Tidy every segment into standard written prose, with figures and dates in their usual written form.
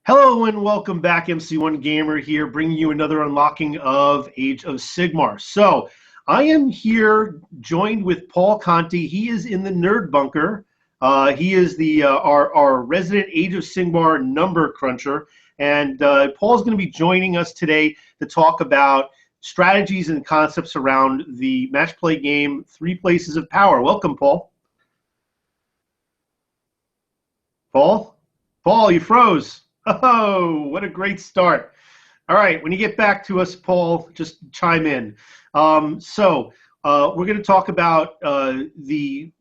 Hello and welcome back, MC1 Gamer here, bringing you another unlocking of Age of Sigmar. So, I am here joined with Paul Conti. He is in the Nerd Bunker. He is the our resident Age of Sigmar number cruncher, and Paul's going to be joining us today to talk about strategies and concepts around the match play game, Three Places of Power. Welcome, Paul. Paul, you froze. Oh, what a great start. All right, when you get back to us, Paul, just chime in. We're going to talk about the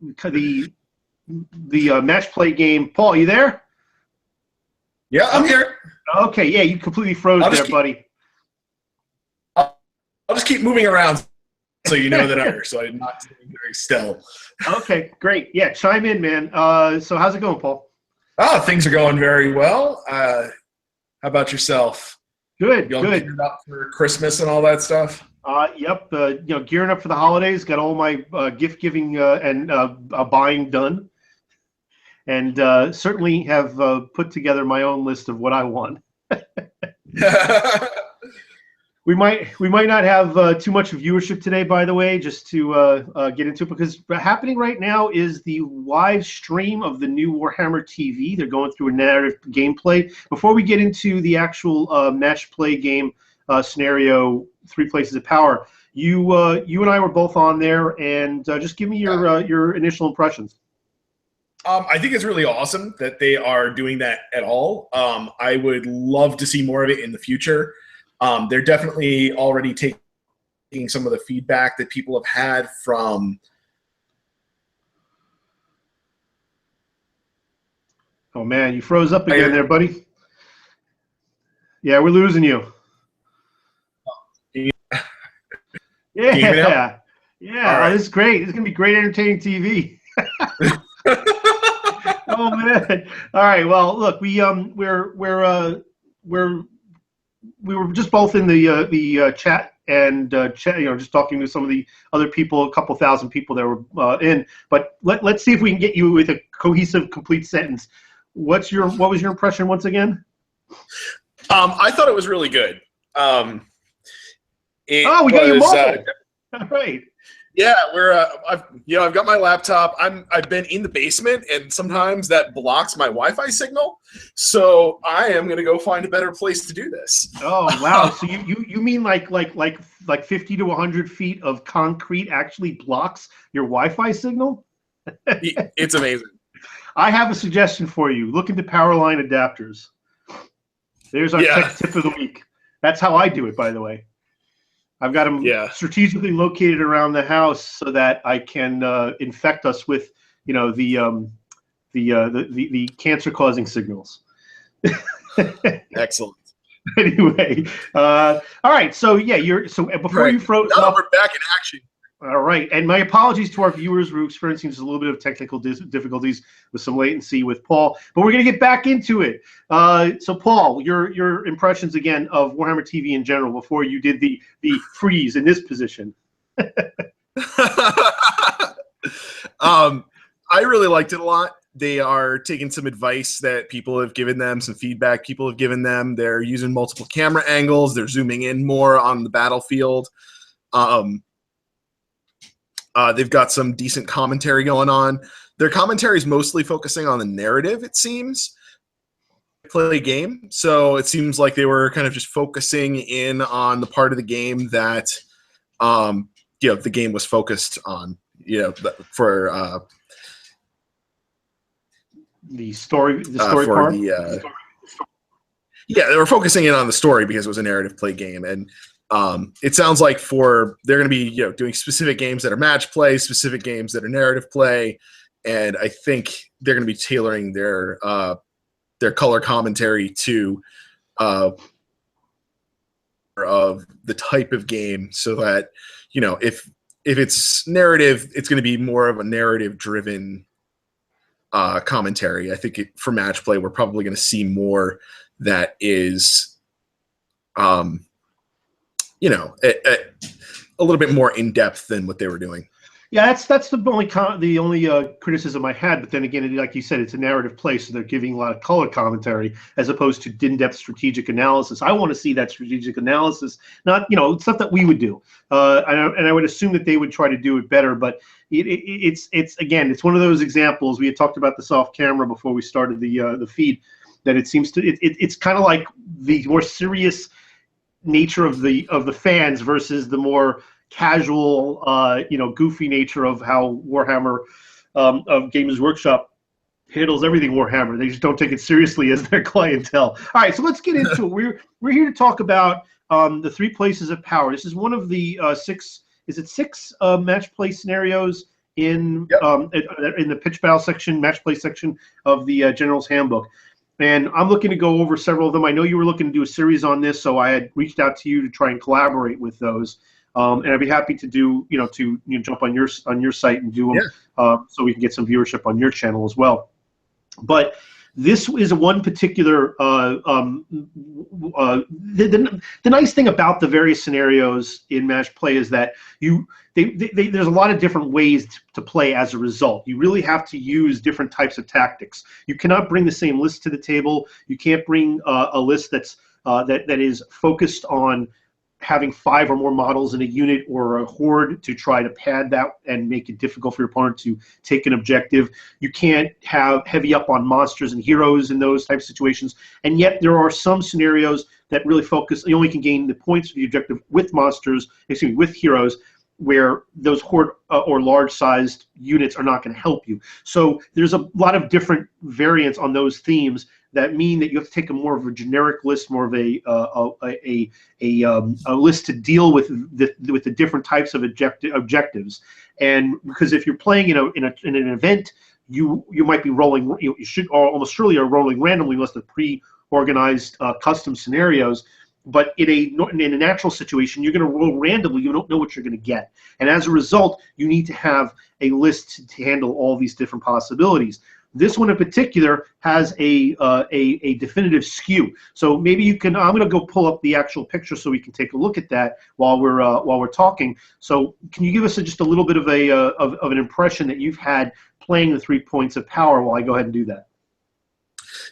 match play game. Paul, you there? Yeah, I'm here. Okay, yeah, you completely froze there, buddy. I'll just keep moving around so you know that I'm here, so I'm not sitting very still. Okay, great. Yeah, chime in, man. So how's it going, Paul? Oh, things are going very well. How about yourself? Good, you all good. geared up for Christmas and all that stuff? Yep. Gearing up for the holidays. Got all my gift giving and buying done, and certainly have put together my own list of what I want. We might not have too much viewership today, by the way, just to get into it, because happening right now is the live stream of the new Warhammer TV. They're going through a narrative gameplay. Before we get into the actual match play game scenario, Three Places of Power, you and I were both on there, and just give me your initial impressions. I think it's really awesome that they are doing that at all. I would love to see more of it in the future. They're definitely already taking some of the feedback that people have had from. Oh man, you froze up again there, buddy. Yeah, we're losing you. Yeah. Right. Oh, this is great. This is gonna be great, entertaining TV. Oh man. All right. Well, look, we were just both in the chat and just talking to some of the other people, a couple thousand people that were in. But let's see if we can get you with a cohesive, complete sentence. What was your impression once again? I thought it was really good. We got your mobile. All right. Yeah, I've got my laptop. I've been in the basement, and sometimes that blocks my Wi-Fi signal. So I am gonna go find a better place to do this. Oh wow! So you mean like 50 to 100 feet of concrete actually blocks your Wi-Fi signal? It's amazing. I have a suggestion for you. Look into power line adapters. There's our tech tip of the week. That's how I do it, by the way. I've got them strategically located around the house so that I can infect us with, the cancer-causing signals. Excellent. Anyway, all right. So before you froze up, we're back in action. All right, and my apologies to our viewers who are experiencing just a little bit of technical difficulties with some latency with Paul, but we're going to get back into it. So, Paul, your impressions again of Warhammer TV in general before you did the freeze in this position. I really liked it a lot. They are taking some advice that people have given them, some feedback people have given them. They're using multiple camera angles. They're zooming in more on the battlefield. They've got some decent commentary going on. Their commentary is mostly focusing on the narrative, it seems. Play game. So it seems like they were kind of just focusing in on the part of the game that, the game was focused on, for the story part. They were focusing in on the story because it was a narrative play game, and it sounds like they're going to be doing specific games that are match play, specific games that are narrative play, and I think they're going to be tailoring their color commentary to of the type of game, so that if it's narrative, it's going to be more of a narrative driven commentary. I think for match play, we're probably going to see more that is a little bit more in depth than what they were doing. Yeah, that's the only criticism I had. But then again, like you said, it's a narrative play, so they're giving a lot of color commentary as opposed to in-depth strategic analysis. I want to see that strategic analysis, not stuff that we would do, and I would assume that they would try to do it better. But it's again, it's one of those examples. We had talked about this off camera before we started the feed, that it seems to it's kind of like the more serious nature of the fans versus the more casual, goofy nature of how Warhammer of Games Workshop handles everything Warhammer. They just don't take it seriously as their clientele. All right, so let's get into it. We're here to talk about the 3 places of power. This is one of the 6. Is it 6 match play scenarios in Yep. In the pitch battle section, match play section of the General's Handbook? And I'm looking to go over several of them. I know you were looking to do a series on this, so I had reached out to you to try and collaborate with those. And I'd be happy to do, jump on your site and do them, so we can get some viewership on your channel as well. But this is one particular. The nice thing about the various scenarios in match play is that there's a lot of different ways to play as a result. You really have to use different types of tactics. You cannot bring the same list to the table. You can't bring a list that is focused on having 5 or more models in a unit or a horde to try to pad that and make it difficult for your opponent to take an objective. You can't have heavy up on monsters and heroes in those types of situations. And yet there are some scenarios that really focus, you only can gain the points for the objective with with heroes, where those horde or large-sized units are not going to help you. So there's a lot of different variants on those themes that mean that you have to take a more of a generic list, more of a list to deal with the different types of objectives. And because if you're playing in an event, you might be rolling. You should almost surely are rolling randomly unless they're pre-organized custom scenarios. But in a natural situation, you're going to roll randomly. You don't know what you're going to get, and as a result, you need to have a list to handle all these different possibilities. This one in particular has a definitive skew. So maybe you can. I'm going to go pull up the actual picture so we can take a look at that while we're talking. So can you give us just a little bit of an impression that you've had playing the 3 points of power while I go ahead and do that?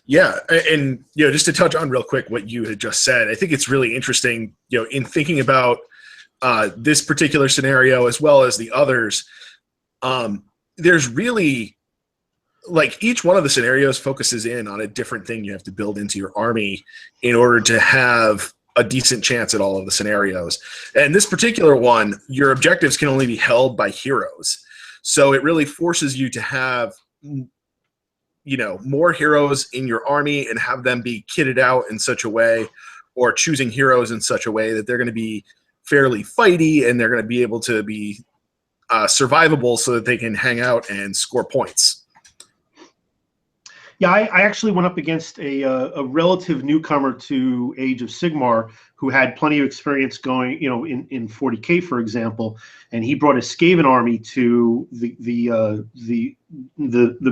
Yeah, and just to touch on real quick what you had just said, I think it's really interesting, in thinking about this particular scenario as well as the others. There's really, like, each one of the scenarios focuses in on a different thing you have to build into your army in order to have a decent chance at all of the scenarios. And this particular one, your objectives can only be held by heroes, so it really forces you to have more heroes in your army and have them be kitted out in such a way, or choosing heroes in such a way that they're going to be fairly fighty and they're going to be able to be survivable so that they can hang out and score points. Yeah, I actually went up against a relative newcomer to Age of Sigmar who had plenty of experience going, in 40K, for example, and he brought a Skaven army to the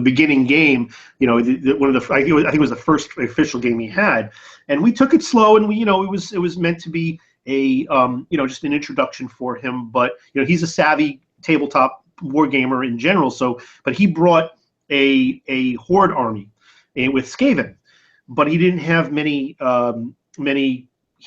beginning game. I think it was the first official game he had, and we took it slow, and it was meant to be a just an introduction for him. But he's a savvy tabletop war gamer in general, but he brought a horde army with Skaven, but he didn't have many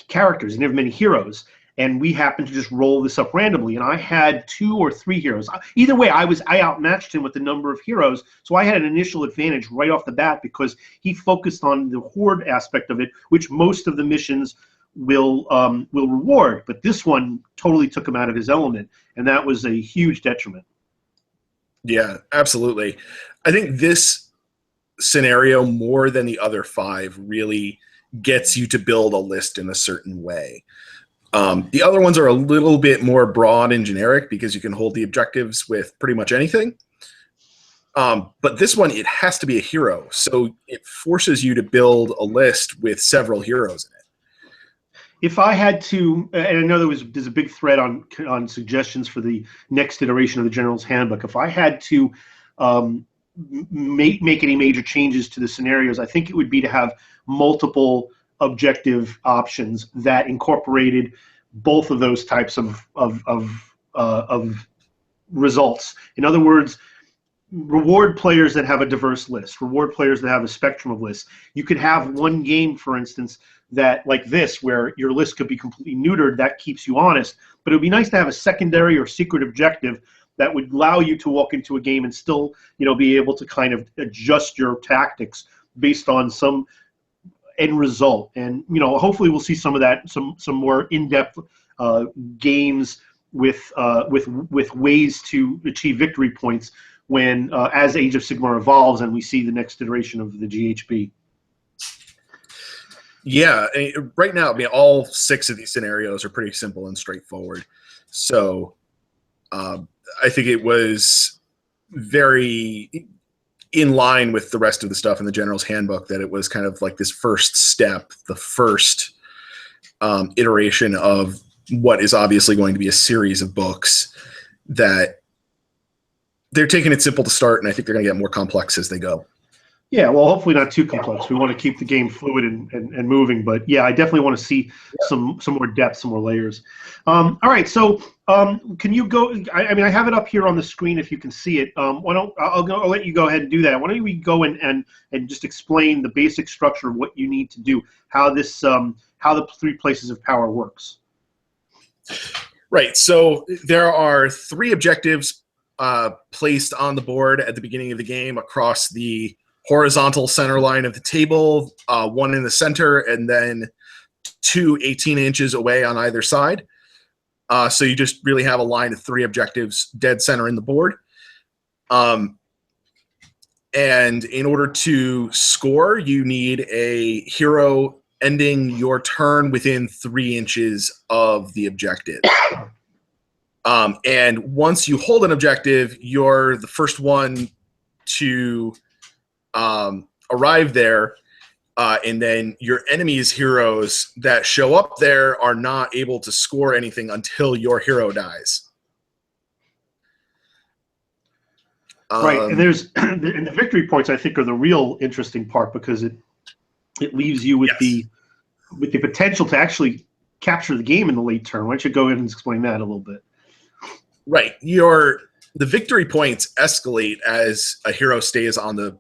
characters. He didn't have many heroes, and we happened to just roll this up randomly. And I had 2 or 3 heroes. Either way, I outmatched him with the number of heroes, so I had an initial advantage right off the bat because he focused on the horde aspect of it, which most of the missions will reward. But this one totally took him out of his element, and that was a huge detriment. Yeah, absolutely. I think this scenario, more than the other 5, really gets you to build a list in a certain way. The other ones are a little bit more broad and generic because you can hold the objectives with pretty much anything. But this one, it has to be a hero, so it forces you to build a list with several heroes in it. If I had to, and I know there's a big thread on suggestions for the next iteration of the General's Handbook. If I had to make any major changes to the scenarios, I think it would be to have multiple objective options that incorporated both of those types of results. In other words, reward players that have a diverse list, reward players that have a spectrum of lists. You could have one game, for instance, that like this, where your list could be completely neutered. That keeps you honest. But it would be nice to have a secondary or secret objective that would allow you to walk into a game and still, be able to kind of adjust your tactics based on some end result. And hopefully we'll see some of that, some more in-depth games with ways to achieve victory points when as Age of Sigmar evolves and we see the next iteration of the GHB. Yeah, right now, all 6 of these scenarios are pretty simple and straightforward. So I think it was very in line with the rest of the stuff in the General's Handbook that it was kind of like this first step, the first iteration of what is obviously going to be a series of books that they're taking it simple to start, and I think they're going to get more complex as they go. Yeah, well, hopefully not too complex. We want to keep the game fluid and moving, but yeah, I definitely want to see some more depth, some more layers. All right, so can you go? I have it up here on the screen if you can see it. I'll let you go ahead and do that. Why don't we go and just explain the basic structure of what you need to do, how this how the 3 places of power works. Right. So there are 3 objectives placed on the board at the beginning of the game across the horizontal center line of the table, 1 in the center, and then 2 18 inches away on either side. So you just really have a line of 3 objectives dead center in the board. And in order to score, you need a hero ending your turn within 3 inches of the objective. And once you hold an objective, you're the first one to arrive there, and then your enemy's heroes that show up there are not able to score anything until your hero dies. Right, and there's and the victory points I think are the real interesting part, because it leaves you with the potential to actually capture the game in the late turn. Why don't you go ahead and explain that a little bit? Right, the victory points escalate as a hero stays on the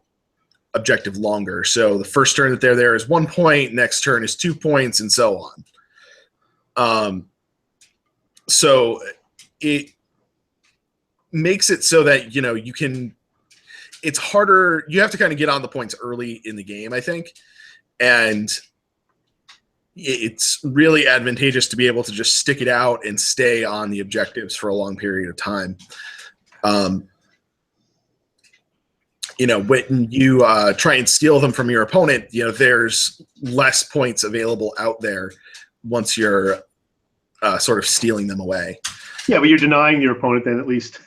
objective longer. So the first turn that they're there is 1 point, next turn is 2 points, and so on. So it makes it so that you can. It's harder. You have to kind of get on the points early in the game, I think, and it's really advantageous to be able to just stick it out and stay on the objectives for a long period of time. When you try and steal them from your opponent, there's less points available out there once you're sort of stealing them away. Yeah, but you're denying your opponent then, at least.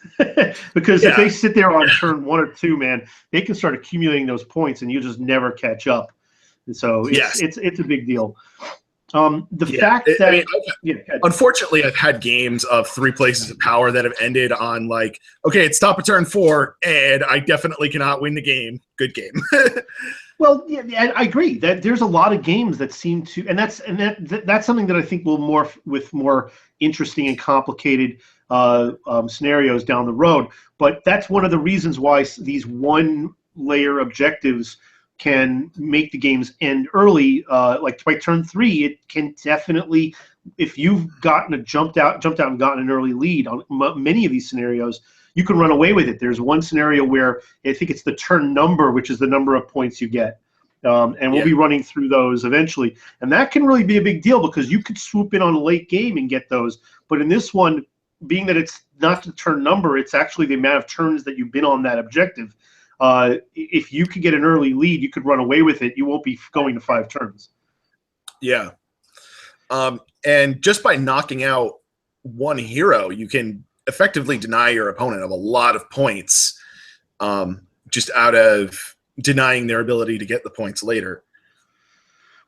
Because if they sit there on turn 1 or 2, man, they can start accumulating those points and you just never catch up. And so it's a big deal. Fact that unfortunately, I've had games of 3 places of power that have ended on like, okay, it's top of turn 4, and I definitely cannot win the game. Good game. Well, yeah, I agree that there's a lot of games that seem to, and that's something that I think will morph with more interesting and complicated scenarios down the road. But that's one of the reasons why these 1-layer objectives can make the games end early. Like by turn 3, it can definitely, if you've jumped out and gotten an early lead on many of these scenarios, you can run away with it. There's one scenario where I think it's the turn number, which is the number of points you get. And we'll be running through those eventually. And that can really be a big deal because you could swoop in on a late game and get those. But in this one, being that it's not the turn number, it's actually the amount of turns that you've been on that objective. If you could get an early lead, you could run away with it. You won't be going to 5 turns. Yeah. And just by knocking out 1 hero, you can effectively deny your opponent of a lot of points, just out of denying their ability to get the points later.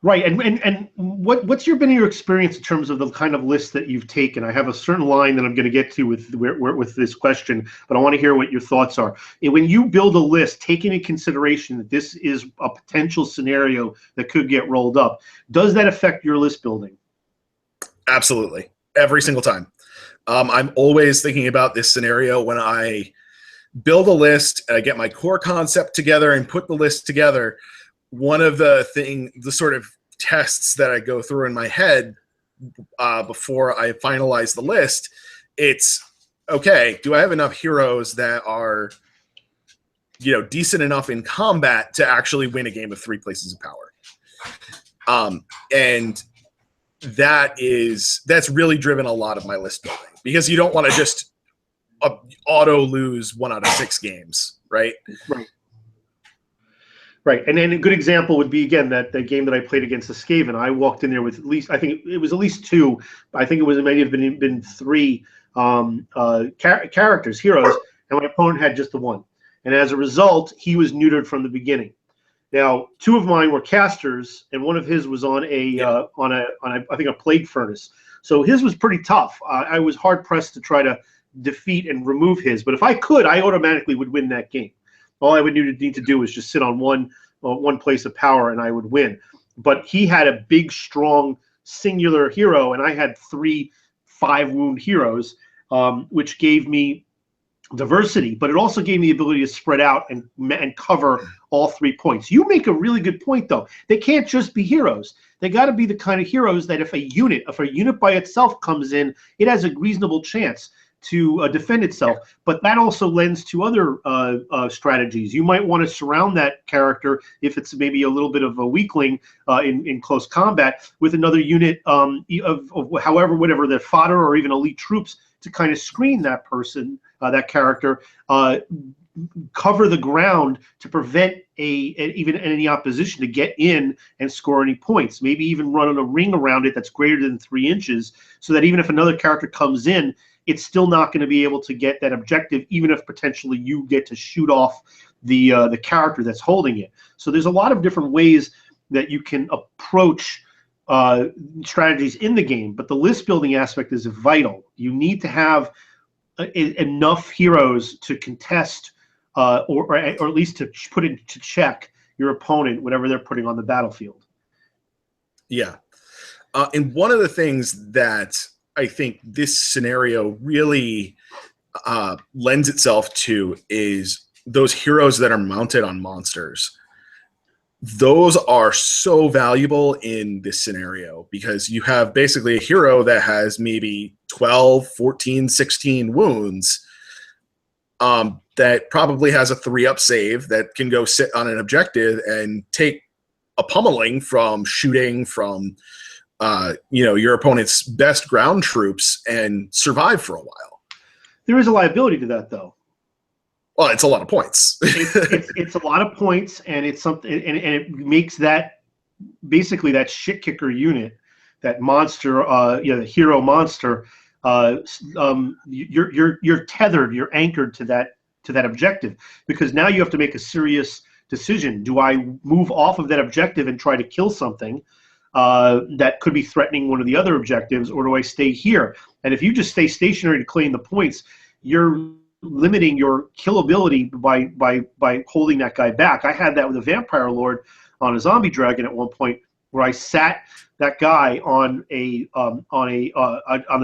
Right, and what's been your experience in terms of the kind of list that you've taken? I have a certain line that I'm going to get to with this question, but I want to hear what your thoughts are. When you build a list, taking into consideration that this is a potential scenario that could get rolled up, does that affect your list building? Absolutely. every single time. I'm always thinking about this scenario when I build a list, and I get my core concept together and put the list together. One of the sort of tests that I go through in my head before I finalize the list, it's, okay, do I have enough heroes that are, decent enough in combat to actually win a game of 3 places of power? And that's really driven a lot of my list building, because you don't want to just auto lose 1 out of 6 games, right? Right, and then a good example would be, again, that the game that I played against the Skaven. I walked in there with at least, I think it was at least 2. I think it may have been 3 characters, heroes, and my opponent had just the 1. And as a result, he was neutered from the beginning. Now, 2 of mine were casters, and one of his was on I think a plague furnace. So his was pretty tough. I was hard pressed to try to defeat and remove his, but if I could, I automatically would win that game. All I would need to do was just sit on one place of power, and I would win. But he had a big, strong, singular hero, and I had 3 5-wound heroes, which gave me diversity, but it also gave me the ability to spread out and cover all 3 points. You make a really good point, though. They can't just be heroes. They got to be the kind of heroes that if a unit by itself comes in, it has a reasonable chance to defend itself. But that also lends to other strategies. You might want to surround that character, if it's maybe a little bit of a weakling in close combat, with another unit of whatever their fodder or even elite troops to kind of screen that person, that character, cover the ground to prevent even any opposition to get in and score any points. Maybe even run on a ring around it that's greater than 3 inches, so that even if another character comes in, it's still not going to be able to get that objective, even if potentially you get to shoot off the character that's holding it. So there's a lot of different ways that you can approach strategies in the game, but the list building aspect is vital. You need to have enough heroes to contest or at least to put into check your opponent whenever they're putting on the battlefield. Yeah. And one of the things that I think this scenario really lends itself to is those heroes that are mounted on monsters. Those are so valuable in this scenario, because you have basically a hero that has maybe 12, 14, 16 wounds, that probably has a 3-up save that can go sit on an objective and take a pummeling from shooting from your opponent's best ground troops and survive for a while. There is a liability to that, though. Well, it's a lot of points. it's a lot of points, and it's something, and it makes that basically that shit kicker unit, that monster, the hero monster. You're tethered, you're anchored to that objective, because now you have to make a serious decision. Do I move off of that objective and try to kill something that could be threatening one of the other objectives, or do I stay here? And if you just stay stationary to claim the points, you're limiting your killability by holding that guy back. I had that with a vampire lord on a zombie dragon at one point, where I sat that guy on the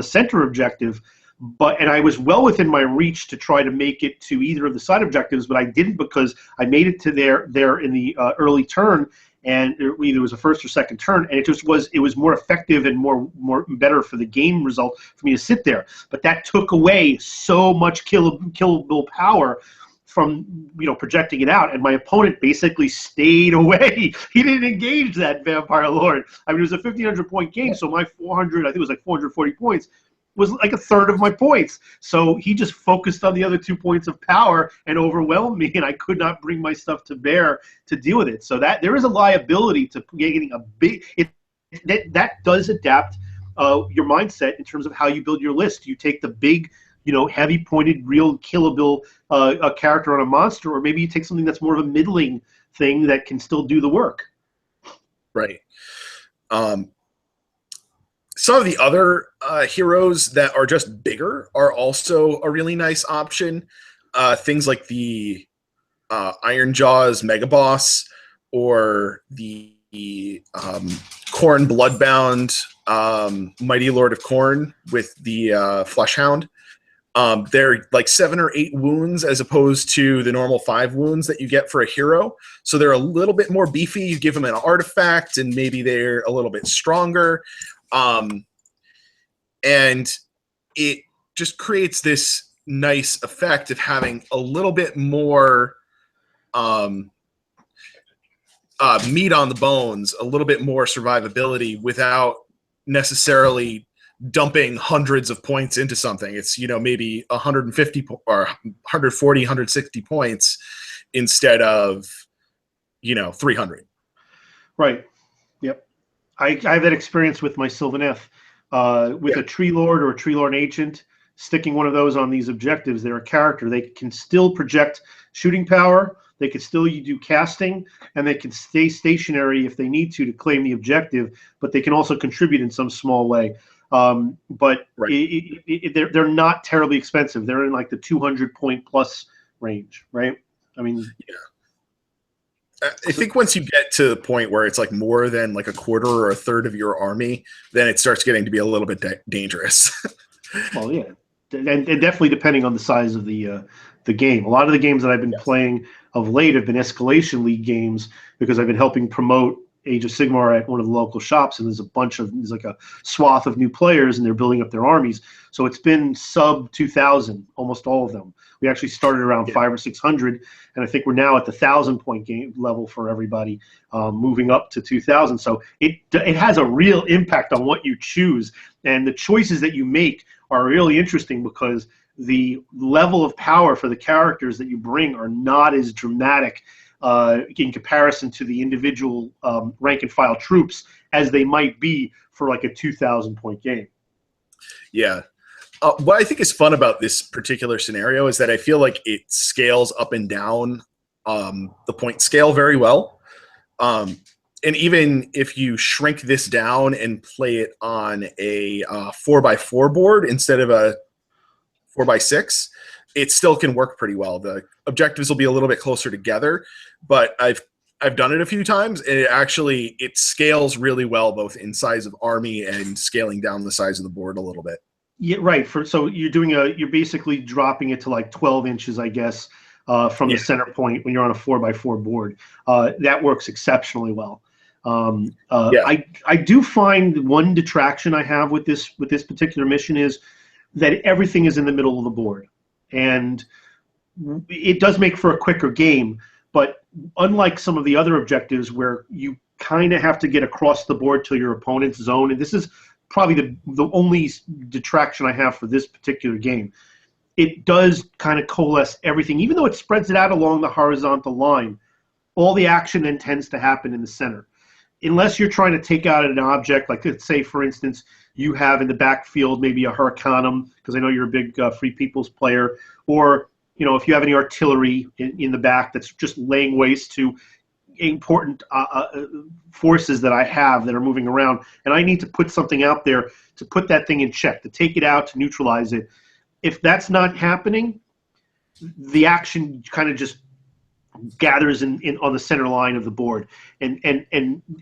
center objective, and I was well within my reach to try to make it to either of the side objectives, but I didn't, because I made it to there in the early turn, and either it was a first or second turn, and it was more effective and more better for the game result for me to sit there. But that took away so much killable power from projecting it out, and my opponent basically stayed away. He didn't engage that vampire lord. I mean, it was a 1,500 point game, so my 400, I think it was like 440 points, was like a third of my points. So he just focused on the other 2 points of power and overwhelmed me, and I could not bring my stuff to bear to deal with it. So that there is a liability to getting a big. That does adapt your mindset in terms of how you build your list. You take the big, heavy pointed, real killable character on a monster, or maybe you take something that's more of a middling thing that can still do the work. Right. Some of the other heroes that are just bigger are also a really nice option. Things like the Iron Jaws Mega Boss, or the Khorne Bloodbound Mighty Lord of Khorne with the Fleshhound. They're like 7 or 8 wounds as opposed to the normal 5 wounds that you get for a hero. So they're a little bit more beefy. You give them an artifact and maybe they're a little bit stronger. And it just creates this nice effect of having a little bit more meat on the bones, a little bit more survivability without necessarily dumping hundreds of points into something. It's, maybe 150 or 140, 160 points instead of, 300. Right. Yep. I have that experience with my Sylvaneth. With a Tree Lord or a Tree Lord Ancient, sticking one of those on these objectives, they're a character. They can still project shooting power. They can still do casting, and they can stay stationary if they need to claim the objective, but they can also contribute in some small way. But right. They're not terribly expensive. They're in like the 200 point plus range, right? I mean, yeah. I think once you get to the point where it's like more than like a quarter or a third of your army, then it starts getting to be a little bit dangerous. Well, yeah, and definitely depending on the size of the game. A lot of the games that I've been playing of late have been Escalation League games because I've been helping promote Age of Sigmar at one of the local shops, and there's like a swath of new players, and they're building up their armies. So it's been sub 2,000, almost all of them. We actually started around 500 or 600, and I think we're now at the 1,000 point game level for everybody, moving up to 2,000. So it has a real impact on what you choose, and the choices that you make are really interesting because the level of power for the characters that you bring are not as dramatic in comparison to the individual rank and file troops as they might be for like a 2,000 point game. Yeah. What I think is fun about this particular scenario is that I feel like it scales up and down the point scale very well. And even if you shrink this down and play it on a 4x4 board instead of a 4x6, it still can work pretty well. The objectives will be a little bit closer together, but I've done it a few times, and it scales really well, both in size of army and scaling down the size of the board a little bit. Yeah, right. So you're basically dropping it to like 12 inches, I guess, from the center point when you're on a 4x4 board. That works exceptionally well. I do find one detraction I have with this particular mission is that everything is in the middle of the board. And it does make for a quicker game, but unlike some of the other objectives where you kind of have to get across the board to your opponent's zone, and this is probably the only detraction I have for this particular game, it does kind of coalesce everything. Even though it spreads it out along the horizontal line, all the action then tends to happen in the center. Unless you're trying to take out an object, like let's say, for instance, you have in the backfield maybe a Hurricanum, because I know you're a big Free People's player, or if you have any artillery in the back that's just laying waste to important forces that I have that are moving around, and I need to put something out there to put that thing in check, to take it out, to neutralize it. If that's not happening, the action kind of just gathers in on the center line of the board, and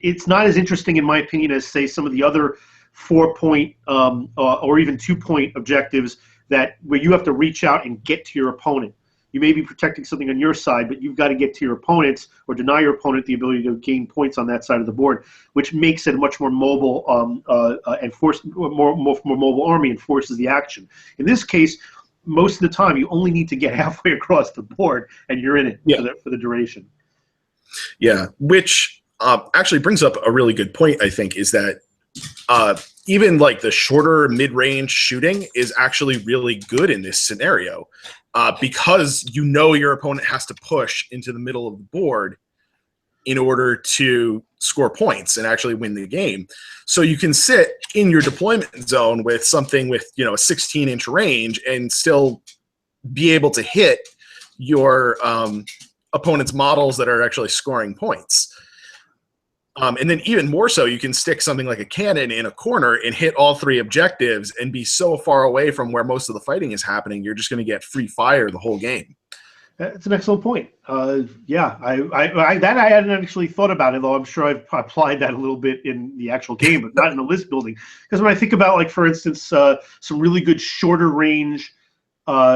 it's not as interesting in my opinion as say some of the other 4-point or even 2-point objectives where you have to reach out and get to your opponent. You may be protecting something on your side, but you've got to get to your opponents or deny your opponent the ability to gain points on that side of the board, which makes it a much more mobile and more mobile army and forces the action. In this case, most of the time, you only need to get halfway across the board, and you're in it for the duration. Yeah, which actually brings up a really good point, I think, is that even like the shorter mid-range shooting is actually really good in this scenario because your opponent has to push into the middle of the board in order to score points and actually win the game. So you can sit in your deployment zone with something with a 16-inch range and still be able to hit your opponent's models that are actually scoring points. And then even more so, you can stick something like a cannon in a corner and hit all 3 objectives and be so far away from where most of the fighting is happening, you're just going to get free fire the whole game. That's an excellent point. Yeah, that I hadn't actually thought about it, though I'm sure I've applied that a little bit in the actual game, but not in the list building. Because when I think about, like, for instance, some really good shorter range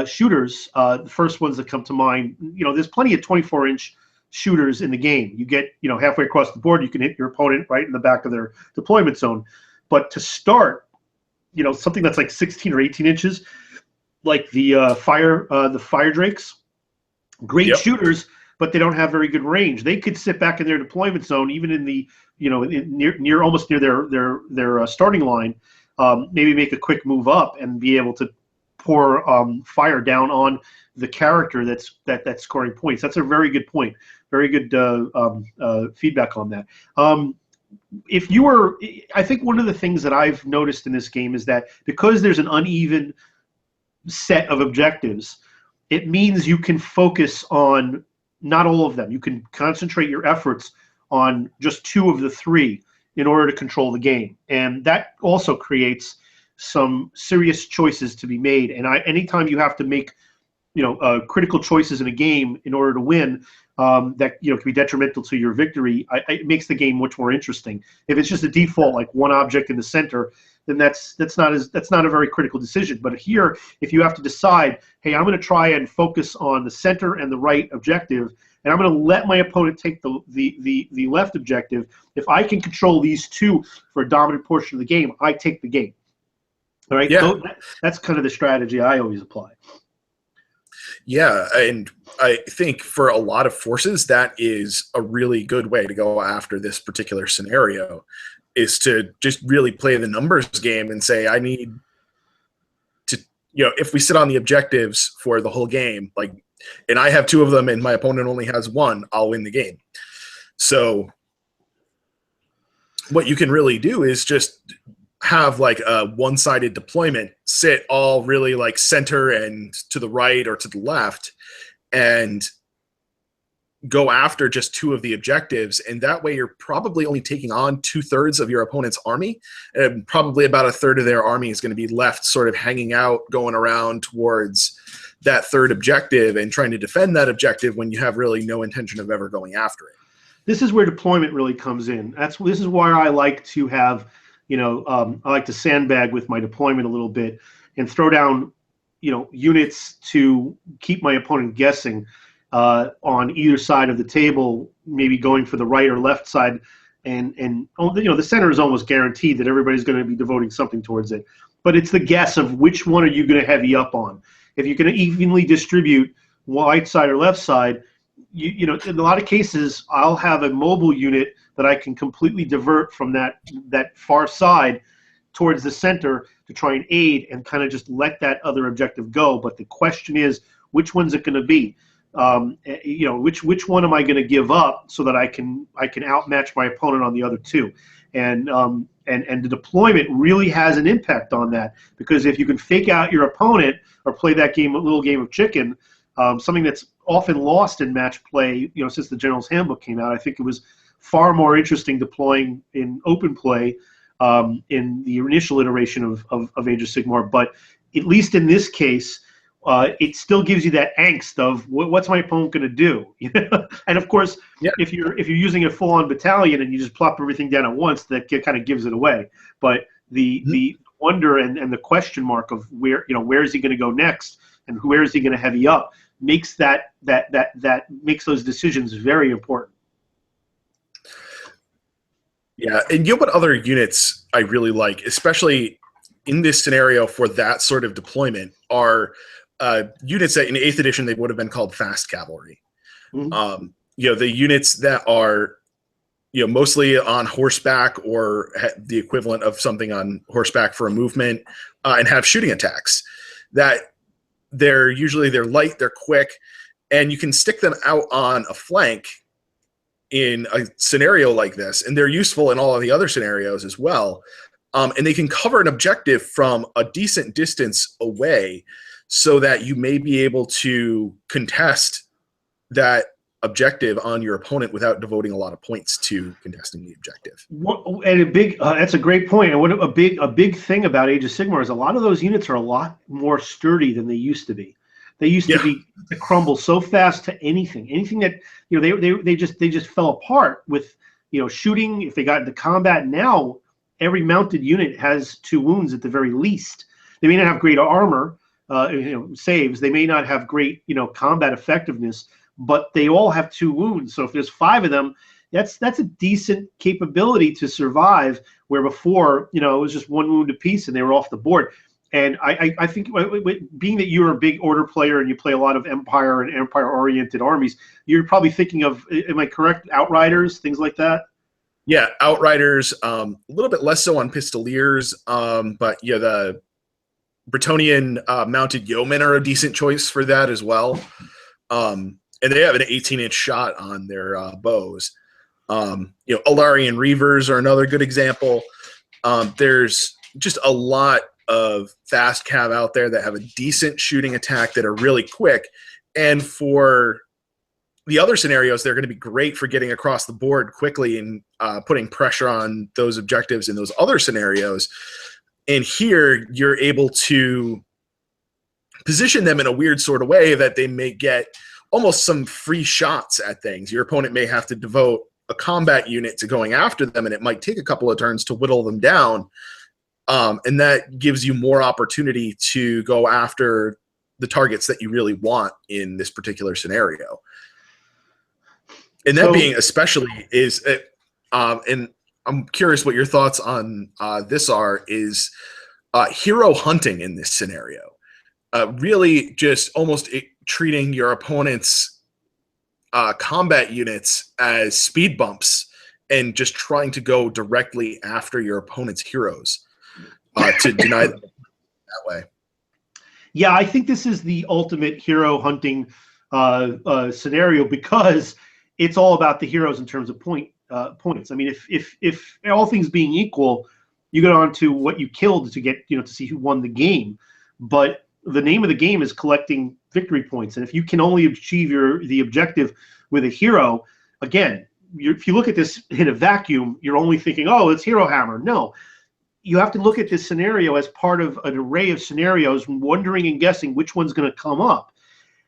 shooters, the first ones that come to mind, there's plenty of 24-inch shooters in the game. You get, halfway across the board, you can hit your opponent right in the back of their deployment zone. But to start, something that's like 16 or 18 inches, like the fire drakes. Great shooters, but they don't have very good range. They could sit back in their deployment zone, even in the near almost near their starting line. Maybe make a quick move up and be able to pour fire down on the character that's scoring points. That's a very good point. Very good feedback on that. I think one of the things that I've noticed in this game is that because there's an uneven set of objectives, it means you can focus on not all of them. You can concentrate your efforts on just 2 of the 3 in order to control the game. And that also creates some serious choices to be made. And anytime you have to make, critical choices in a game in order to win, that can be detrimental to your victory, it makes the game much more interesting. If it's just a default, like one object in the center, then that's not a very critical decision. But here, if you have to decide, hey, I'm going to try and focus on the center and the right objective, and I'm going to let my opponent take the left objective. If I can control these 2 for a dominant portion of the game, I take the game. All right, so that's kind of the strategy I always apply. Yeah, and I think for a lot of forces, that is a really good way to go after this particular scenario, is to just really play the numbers game and say, I need to, if we sit on the objectives for the whole game, like, and I have 2 of them and my opponent only has 1, I'll win the game. So what you can really do is just have like a one-sided deployment, sit all really like center and to the right or to the left, and go after just 2 of the objectives. And that way you're probably only taking on 2/3 of your opponent's army, and probably about 1/3 of their army is going to be left sort of hanging out, going around towards that 3rd objective and trying to defend that objective when you have really no intention of ever going after it. This is where deployment really comes in. This is why I like to have, I like to sandbag with my deployment a little bit and throw down, units to keep my opponent guessing on either side of the table, maybe going for the right or left side. And the center is almost guaranteed that everybody's going to be devoting something towards it. But it's the guess of which one are you going to heavy up on. If you're going to evenly distribute right side or left side, in a lot of cases, I'll have a mobile unit that I can completely divert from that far side towards the center to try and aid and kind of just let that other objective go. But the question is, which one's it going to be? Which one am I going to give up so that I can outmatch my opponent on the other 2? And the deployment really has an impact on that, because if you can fake out your opponent or play that little game of chicken, something that's often lost in match play, since the General's Handbook came out, I think it was far more interesting deploying in open play in the initial iteration of Age of Sigmar. But at least in this case, it still gives you that angst of what's my opponent going to do, And of course, if you're using a full-on battalion and you just plop everything down at once, that kind of gives it away. But the wonder and the question mark of where is he going to go next and where is he going to heavy up makes that makes those decisions very important. Yeah, and what other units I really like, especially in this scenario for that sort of deployment, are units that in 8th edition they would have been called fast cavalry. Mm-hmm. The units that are mostly on horseback or the equivalent of something on horseback for a movement, and have shooting attacks. That they're light, they're quick, and you can stick them out on a flank in a scenario like this, and they're useful in all of the other scenarios as well. And they can cover an objective from a decent distance away, so that you may be able to contest that objective on your opponent without devoting a lot of points to contesting the objective. And that's a great point. And what a big thing about Age of Sigmar is a lot of those units are a lot more sturdy than they used to be. They used Yeah. to crumble so fast to anything that, you know, they just fell apart with, you know, shooting. If they got into combat, now every mounted unit has 2 wounds at the very least. They may not have great armor, you know, saves. They may not have great, you know, combat effectiveness, but they all have 2 wounds. So if there's 5 of them, that's a decent capability to survive, where before, you know, it was just 1 wound apiece and they were off the board. And I think, being that you're a big Order player and you play a lot of Empire and Empire-oriented armies, you're probably thinking of, am I correct, Outriders, things like that? Yeah, Outriders, a little bit less so on Pistoliers, but yeah, the Bretonnian mounted yeomen are a decent choice for that as well. And they have an 18-inch shot on their bows. You know, Alarian Reavers are another good example. There's just a lot of fast cav out there that have a decent shooting attack that are really quick. And for the other scenarios, they're going to be great for getting across the board quickly and putting pressure on those objectives in those other scenarios. And here you're able to position them in a weird sort of way that they may get almost some free shots at things. Your opponent may have to devote a combat unit to going after them, and it might take a couple of turns to whittle them down. And that gives you more opportunity to go after the targets that you really want in this particular scenario. And that being especially is, and I'm curious what your thoughts on this are, is hero hunting in this scenario. Really just almost treating your opponent's combat units as speed bumps and just trying to go directly after your opponent's heroes to deny them that way. Yeah, I think this is the ultimate hero hunting scenario, because it's all about the heroes in terms of points. I mean, if all things being equal, you get on to what you killed to get, you know, to see who won the game. But the name of the game is collecting victory points, and if you can only achieve the objective with a hero, again, if you look at this in a vacuum, you're only thinking, oh, it's Hero Hammer. No, you have to look at this scenario as part of an array of scenarios, wondering and guessing which one's going to come up.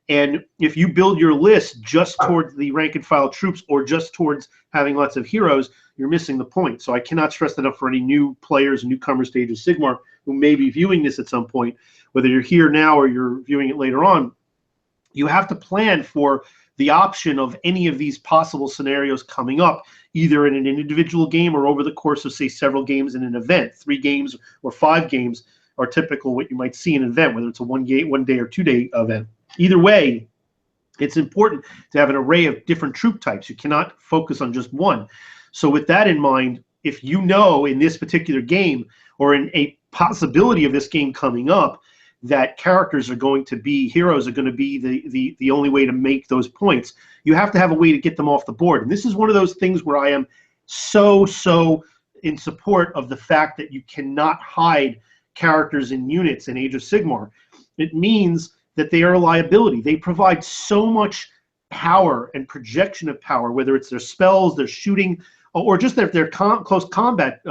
And if you build your list just towards the rank and file troops or just towards having lots of heroes, you're missing the point. So I cannot stress that enough for any new players, newcomers to Age of Sigmar, who may be viewing this at some point, whether you're here now or you're viewing it later on. You have to plan for the option of any of these possible scenarios coming up, either in an individual game or over the course of, say, several games in an event. 3 games or 5 games are typical what you might see in an event, whether it's a 1 day or 2 day event. Either way, it's important to have an array of different troop types. You cannot focus on just one. So with that in mind, if you know in this particular game, or in a possibility of this game coming up, that characters are going to be, heroes are going to be the only way to make those points, you have to have a way to get them off the board. And this is one of those things where I am so in support of the fact that you cannot hide characters and units in Age of Sigmar. It means that they are a liability. They provide so much power and projection of power, whether it's their spells, their shooting, or just their close combat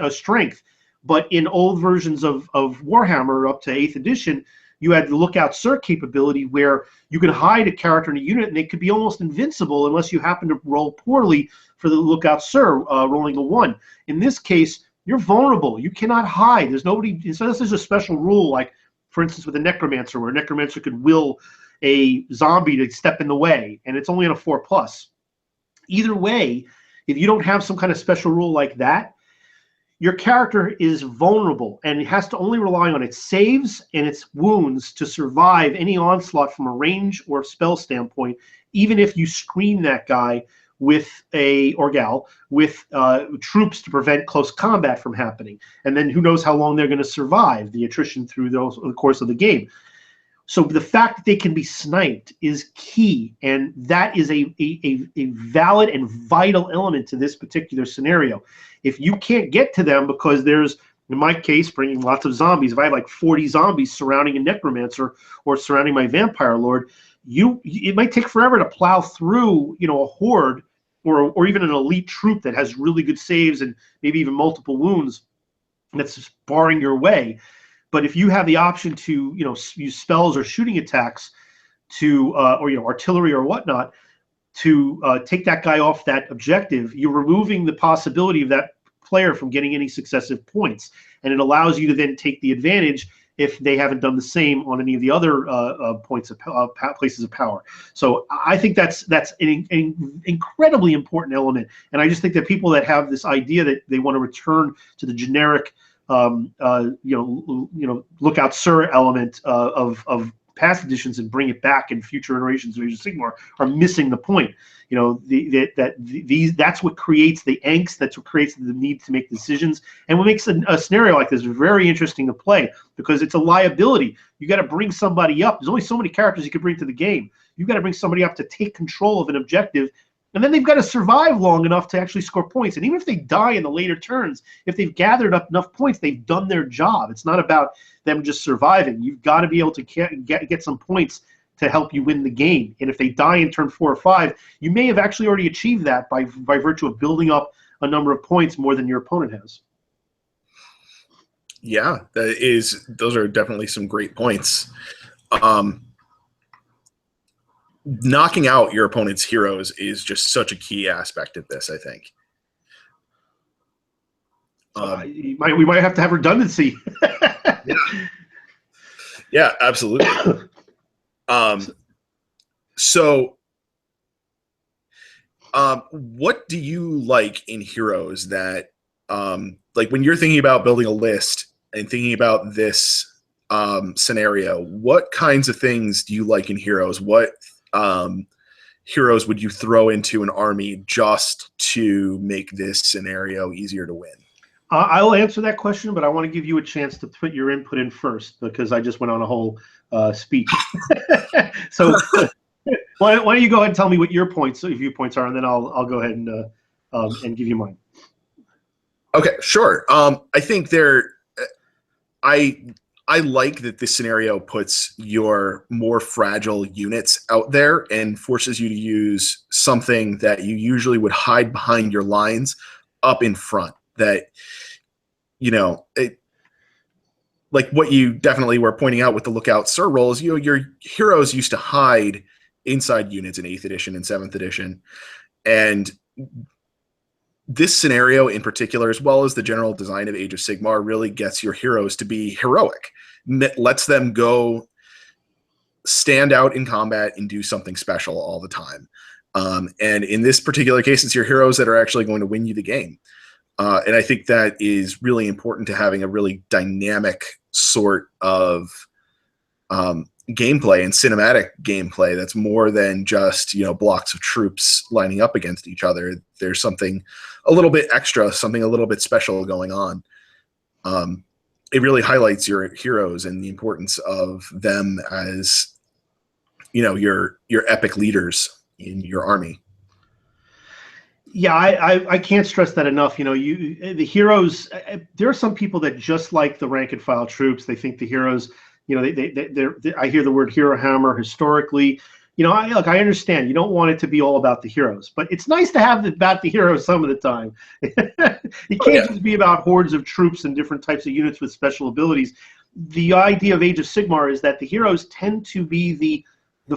strength. But in old versions of Warhammer up to 8th edition, you had the Lookout Sir capability, where you could hide a character in a unit and they could be almost invincible unless you happen to roll poorly for the Lookout Sir, rolling a 1. In this case, you're vulnerable. You cannot hide. There's nobody. So this is a special rule, like, for instance, with a Necromancer, where a Necromancer could will a zombie to step in the way, and it's only on a 4+. Either way, if you don't have some kind of special rule like that, your character is vulnerable, and it has to only rely on its saves and its wounds to survive any onslaught from a range or spell standpoint, even if you screen that guy with or gal with troops to prevent close combat from happening. And then who knows how long they're going to survive the attrition through the course of the game. So the fact that they can be sniped is key, and that is a valid and vital element to this particular scenario. If you can't get to them because there's, in my case, bringing lots of zombies, if I have like 40 zombies surrounding a Necromancer or surrounding my Vampire Lord, it might take forever to plow through, you know, a horde or even an elite troop that has really good saves and maybe even multiple wounds that's just barring your way. But if you have the option to, use spells or shooting attacks to, or artillery or whatnot, to take that guy off that objective, you're removing the possibility of that player from getting any successive points, and it allows you to then take the advantage if they haven't done the same on any of the other points of places of power. So I think that's an incredibly important element, and I just think that people that have this idea that they want to return to the generic, lookout sir element of past editions and bring it back in future iterations of Age of Sigmar are missing the point. That's what creates the angst. That's what creates the need to make decisions, and what makes a scenario like this very interesting to play, because it's a liability. You got to bring somebody up. There's only so many characters you can bring to the game. You got to bring somebody up to take control of an objective, and then they've got to survive long enough to actually score points. And even if they die in the later turns, if they've gathered up enough points, they've done their job. It's not about them just surviving. You've got to be able to get some points to help you win the game. And if they die in turn 4 or 5, you may have actually already achieved that by virtue of building up a number of points more than your opponent has. Yeah, those are definitely some great points. Knocking out your opponent's heroes is just such a key aspect of this, I think. We might have to have redundancy. Yeah, absolutely. What do you like in heroes that, like when you're thinking about building a list and thinking about this scenario, what kinds of things do you like in heroes? What heroes would you throw into an army just to make this scenario easier to win? I will answer that question, but I want to give you a chance to put your input in first, because I just went on a whole speech. So why don't you go ahead and tell me what your viewpoints are, and then I'll go ahead and give you mine. Okay, sure. I think I like that this scenario puts your more fragile units out there and forces you to use something that you usually would hide behind your lines up in front. That, like what you definitely were pointing out with the Lookout Sir roles, your heroes used to hide inside units in 8th edition and 7th edition. And this scenario in particular, as well as the general design of Age of Sigmar, really gets your heroes to be heroic. Lets them go stand out in combat and do something special all the time. And in this particular case, it's your heroes that are actually going to win you the game. And I think that is really important to having a really dynamic sort of gameplay and cinematic gameplay that's more than just, blocks of troops lining up against each other. There's something a little bit extra, something a little bit special going on. It really highlights your heroes and the importance of them as, your epic leaders in your army. Yeah, I can't stress that enough. The heroes. There are some people that just like the rank and file troops. They think the heroes. I hear the word hero hammer historically. I understand you don't want it to be all about the heroes, but it's nice to have about the heroes some of the time. It can't just be about hordes of troops and different types of units with special abilities. The idea of Age of Sigmar is that the heroes tend to be the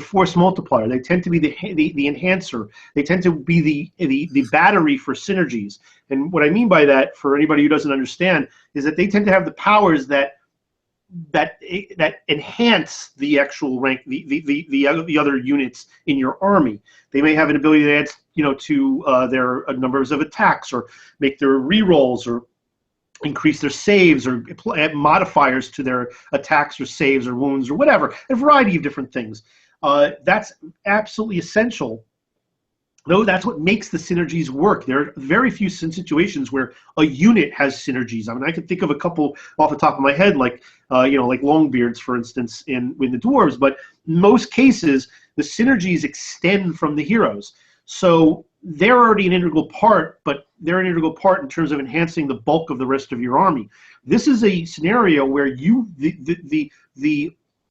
force multiplier. They tend to be the enhancer. They tend to be the battery for synergies. And what I mean by that, for anybody who doesn't understand, is that they tend to have the powers that enhance the actual rank, the other units in your army. They may have an ability to add, to their numbers of attacks, or make their rerolls, or increase their saves, or add modifiers to their attacks or saves or wounds or whatever. A variety of different things. That's absolutely essential. No, that's what makes the synergies work. There are very few situations where a unit has synergies. I mean, I can think of a couple off the top of my head, like like Longbeards, for instance, with the dwarves. But in most cases, the synergies extend from the heroes. So they're already an integral part, but they're an integral part in terms of enhancing the bulk of the rest of your army. This is a scenario where the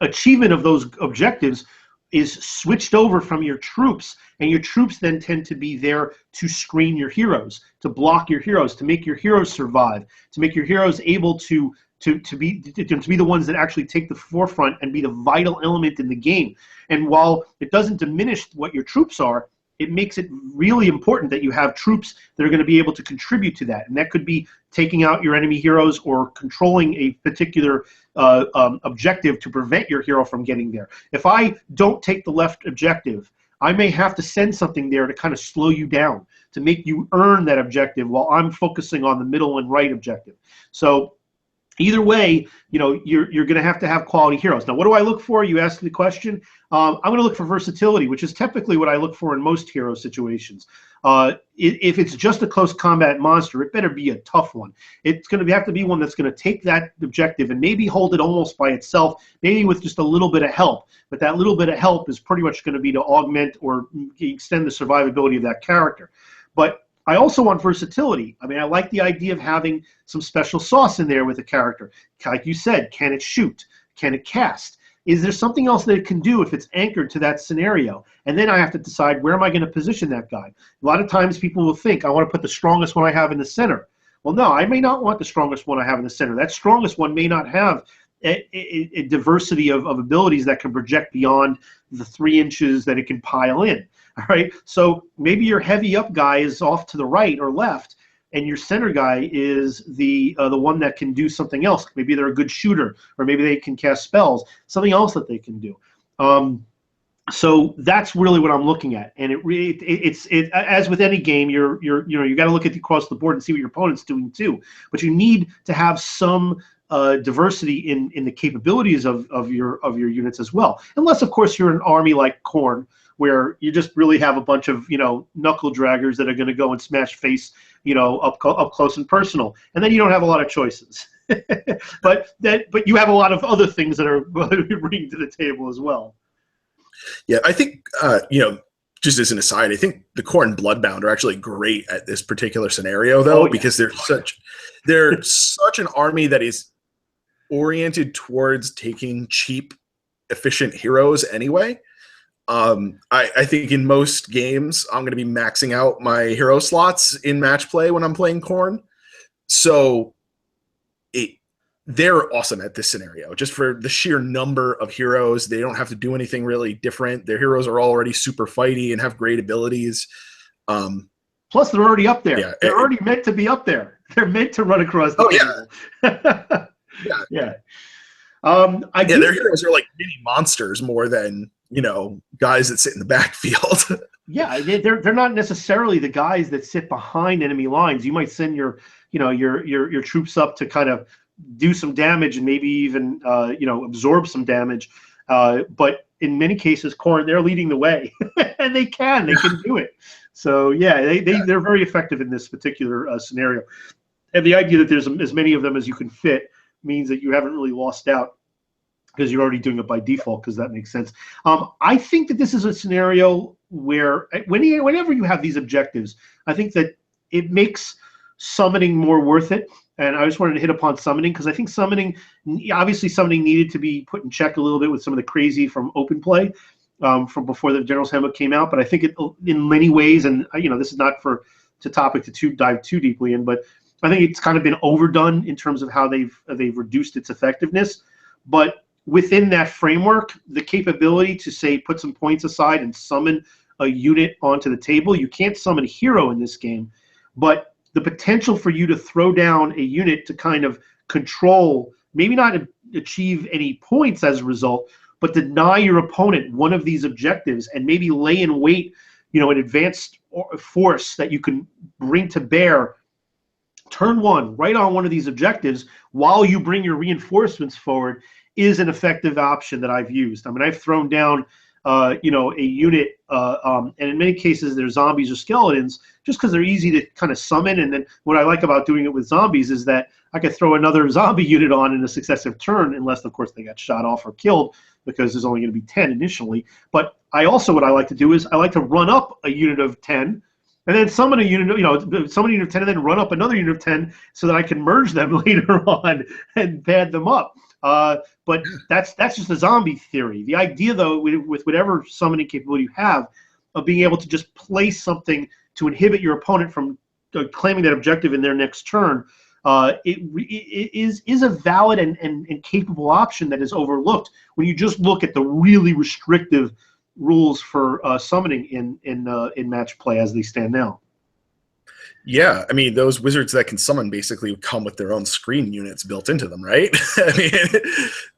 achievement of those objectives is switched over from your troops, and your troops then tend to be there to screen your heroes, to block your heroes, to make your heroes survive, to make your heroes able to to be the ones that actually take the forefront and be the vital element in the game. And while it doesn't diminish what your troops are, it makes it really important that you have troops that are going to be able to contribute to that. And that could be taking out your enemy heroes or controlling a particular objective to prevent your hero from getting there. If I don't take the left objective, I may have to send something there to kind of slow you down, to make you earn that objective while I'm focusing on the middle and right objective. So either way, you're going to have quality heroes. Now, what do I look for? You asked the question. I'm going to look for versatility, which is typically what I look for in most hero situations. If it's just a close combat monster, it better be a tough one. It's going to have to be one that's going to take that objective and maybe hold it almost by itself, maybe with just a little bit of help. But that little bit of help is pretty much going to be to augment or extend the survivability of that character. But I also want versatility. I mean, I like the idea of having some special sauce in there with a character. Like you said, can it shoot? Can it cast? Is there something else that it can do if it's anchored to that scenario? And then I have to decide, where am I going to position that guy? A lot of times people will think, I want to put the strongest one I have in the center. Well, no, I may not want the strongest one I have in the center. That strongest one may not have a diversity of abilities that can project beyond the 3 inches that it can pile in. All right, so maybe your heavy up guy is off to the right or left, and your center guy is the one that can do something else. Maybe they're a good shooter, or maybe they can cast spells. Something else that they can do. So that's really what I'm looking at. And it's as with any game, you got to look at across the board and see what your opponent's doing too. But you need to have some diversity in the capabilities of your units as well. Unless, of course, you're an army like Khorne, where you just really have a bunch of knuckle draggers that are going to go and smash face up close and personal, and then you don't have a lot of choices. but you have a lot of other things that are bringing to the table as well. Yeah, I think just as an aside, I think the Khorne Bloodbound are actually great at this particular scenario, though, because they're such an army that is oriented towards taking cheap, efficient heroes anyway. I think in most games, I'm going to be maxing out my hero slots in match play when I'm playing Khorne. So they're awesome at this scenario. Just for the sheer number of heroes, they don't have to do anything really different. Their heroes are already super fighty and have great abilities. Plus, they're already up there. Yeah, they're already meant to be up there. They're meant to run across the table. Yeah. Their heroes are like mini monsters more than guys that sit in the backfield. Yeah, they're not necessarily the guys that sit behind enemy lines. You might send your troops up to kind of do some damage and maybe even absorb some damage. But in many cases, Khorne, they're leading the way, and they can do it. So yeah, they're very effective in this particular scenario. And the idea that there's as many of them as you can fit means that you haven't really lost out, because you're already doing it by default, because that makes sense. I think that this is a scenario where whenever you have these objectives, I think that it makes summoning more worth it. And I just wanted to hit upon summoning, because I think summoning needed to be put in check a little bit with some of the crazy from open play from before the General's Handbook came out. But I think it, in many ways, and this is not to dive too deeply in, but I think it's kind of been overdone in terms of how they've reduced its effectiveness. But within that framework, the capability to, say, put some points aside and summon a unit onto the table. You can't summon a hero in this game, but the potential for you to throw down a unit to kind of control, maybe not achieve any points as a result, but deny your opponent one of these objectives and maybe lay in wait, an advanced force that you can bring to bear turn one right on one of these objectives while you bring your reinforcements forward, is an effective option that I've used. I mean, I've thrown down, a unit, and in many cases they're zombies or skeletons, just because they're easy to kind of summon. And then what I like about doing it with zombies is that I could throw another zombie unit on in a successive turn, unless, of course, they got shot off or killed, because there's only going to be 10 initially. But what I like to do is I like to run up a unit of 10, and then summon a unit, summon a unit of 10, and then run up another unit of 10 so that I can merge them later on and pad them up. But that's just a zombie theory. The idea, though, with whatever summoning capability you have, of being able to just place something to inhibit your opponent from claiming that objective in their next turn, is a valid and capable option that is overlooked when you just look at the really restrictive rules for summoning in match play as they stand now. Yeah, I mean, those wizards that can summon basically come with their own screen units built into them, right? I mean,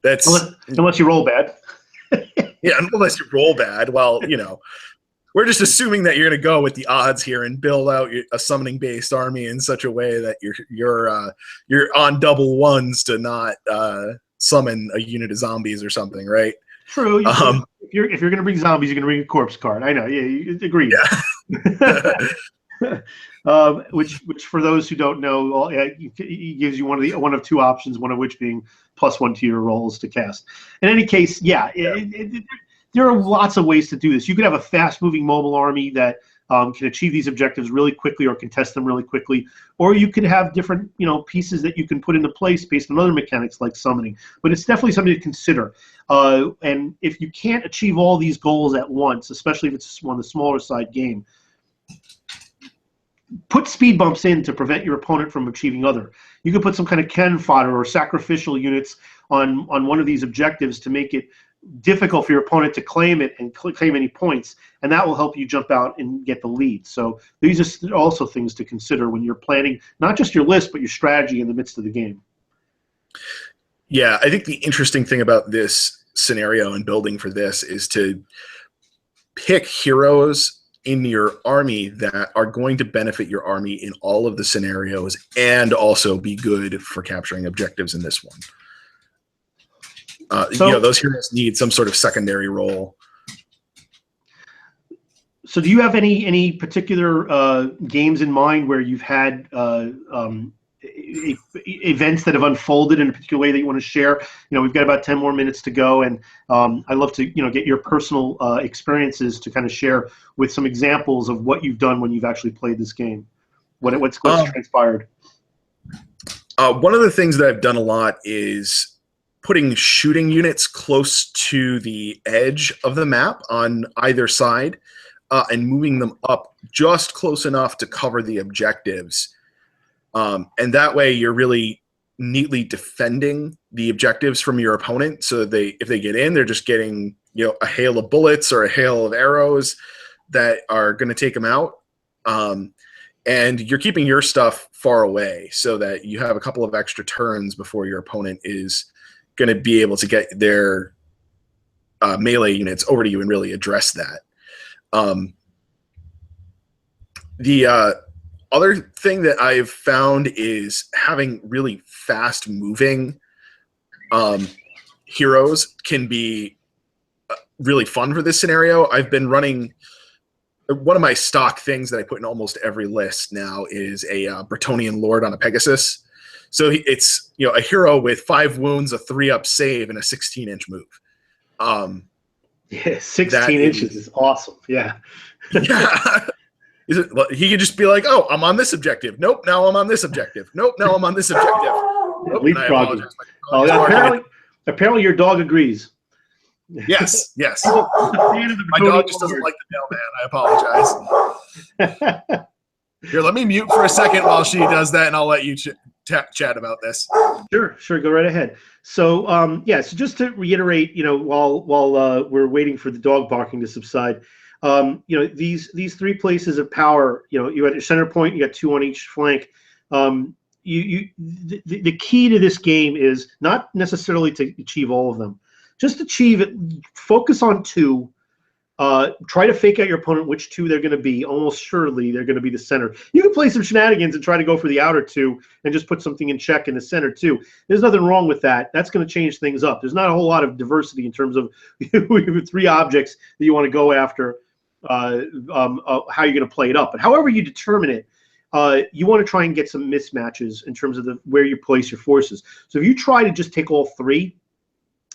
that's unless you roll bad. Yeah, unless you roll bad. Well, you know, we're just assuming that you're going to go with the odds here and build out a summoning-based army in such a way that you're on double ones to not summon a unit of zombies or something, right? True. If you're going to bring zombies, you're going to bring a corpse card. I know. Yeah, you agree. Yeah. Which for those who don't know, it gives you one of two options, one of which being +1 to your rolls to cast. In any case, there are lots of ways to do this. You could have a fast-moving mobile army that can achieve these objectives really quickly or contest them really quickly, or you could have different pieces that you can put into place based on other mechanics like summoning. But it's definitely something to consider. And if you can't achieve all these goals at once, especially if it's on the smaller side game, put speed bumps in to prevent your opponent from achieving other. You could put some kind of cannon fodder or sacrificial units on one of these objectives to make it difficult for your opponent to claim it and claim any points, and that will help you jump out and get the lead. So these are also things to consider when you're planning not just your list, but your strategy in the midst of the game. Yeah, I think the interesting thing about this scenario and building for this is to pick heroes in your army that are going to benefit your army in all of the scenarios and also be good for capturing objectives in this one. Those heroes need some sort of secondary role. So do you have any particular games in mind where you've had events that have unfolded in a particular way that you want to share? We've got about 10 more minutes to go, and I'd love to get your personal experiences to kind of share with some examples of what you've done when you've actually played this game. What's transpired? One of the things that I've done a lot is putting shooting units close to the edge of the map on either side and moving them up just close enough to cover the objectives. And that way you're really neatly defending the objectives from your opponent, so that if they get in, they're just getting a hail of bullets or a hail of arrows that are going to take them out. And you're keeping your stuff far away so that you have a couple of extra turns before your opponent is going to be able to get their melee units over to you and really address that. The other thing that I've found is having really fast-moving heroes can be really fun for this scenario. I've been running one of my stock things that I put in almost every list now is a Bretonnian Lord on a Pegasus. So it's a hero with 5 wounds, a 3-up save, and a 16-inch move. Yeah, 16 inches is awesome. Yeah. Yeah. He could just be like, "Oh, I'm on this objective. Nope, now I'm on this objective. Nope, now I'm on this objective." Nope, apparently your dog agrees. Yes. My dog just doesn't like the mailman. I apologize. Here, let me mute for a second while she does that, and I'll let you chat about this. Sure, go right ahead. So, so just to reiterate, while we're waiting for the dog barking to subside, these 3 places of power, you at your center point, you got 2 on each flank. The key to this game is not necessarily to achieve all of them. Just achieve it. Focus on 2. Try to fake out your opponent which 2 they're going to be. Almost surely they're going to be the center. You can play some shenanigans and try to go for the outer 2 and just put something in check in the center too. There's nothing wrong with that. That's going to change things up. There's not a whole lot of diversity in terms of 3 objects that you want to go after. How you're going to play it up, but however you determine it, you want to try and get some mismatches in terms of where you place your forces. So if you try to just take all 3,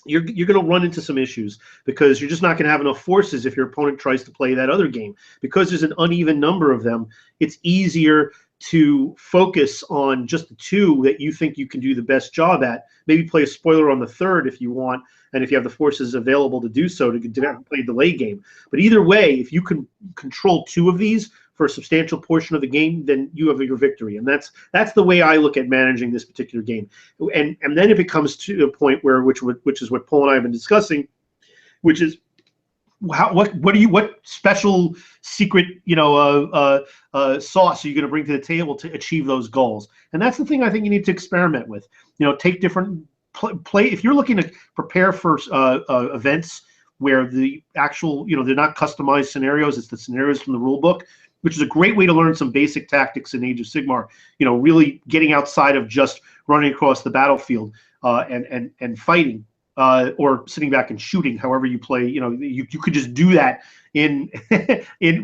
you're going to run into some issues because you're just not going to have enough forces if your opponent tries to play that other game. Because there's an uneven number of them, it's easier to focus on just the 2 that you think you can do the best job at. Maybe play a spoiler on the 3rd if you want, and if you have the forces available to do so to play a delay game. But either way, if you can control 2 of these for a substantial portion of the game, then you have your victory. And that's the way I look at managing this particular game. And then if it comes to a point where which is what Paul and I have been discussing, which is what special secret sauce are you going to bring to the table to achieve those goals? And that's the thing I think you need to experiment with. Take different play. If you're looking to prepare for events where the actual they're not customized scenarios, it's the scenarios from the rule book, which is a great way to learn some basic tactics in Age of Sigmar. Really getting outside of just running across the battlefield and fighting. Or sitting back and shooting, however you play. You could just do that in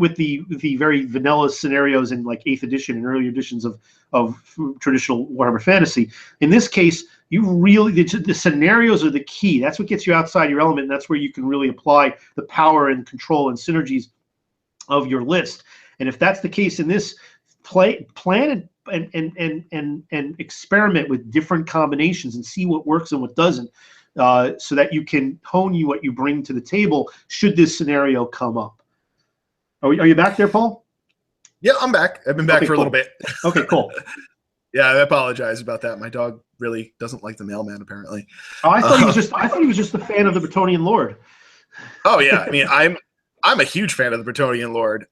with the very vanilla scenarios in like 8th edition and early editions of traditional Warhammer Fantasy. In this case, you really the scenarios are the key. That's what gets you outside your element, and that's where you can really apply the power and control and synergies of your list. And if that's the case in this, plan and experiment with different combinations and see what works and what doesn't. So that you can hone what you bring to the table should this scenario come up. Are you back there, Paul? Yeah, I'm back. I've been back for a little bit. Okay, cool. Yeah, I apologize about that. My dog really doesn't like the mailman, apparently. Oh, I thought he was just a fan of the Bretonnian Lord. Oh yeah, I mean, I'm a huge fan of the Bretonnian Lord.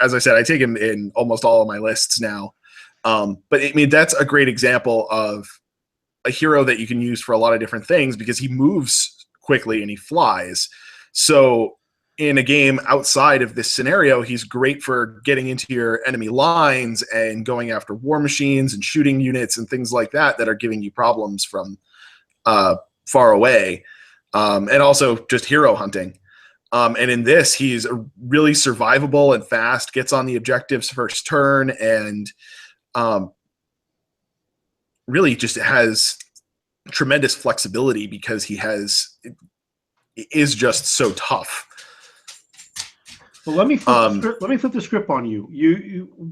As I said, I take him in almost all of my lists now. But I mean, that's a great example of a hero that you can use for a lot of different things because he moves quickly and he flies. So in a game outside of this scenario, he's great for getting into your enemy lines and going after war machines and shooting units and things like that are giving you problems from far away. And also just hero hunting. And in this, he's really survivable and fast, gets on the objectives first turn, and really just has tremendous flexibility because he is just so tough. Well, let me flip the script on you.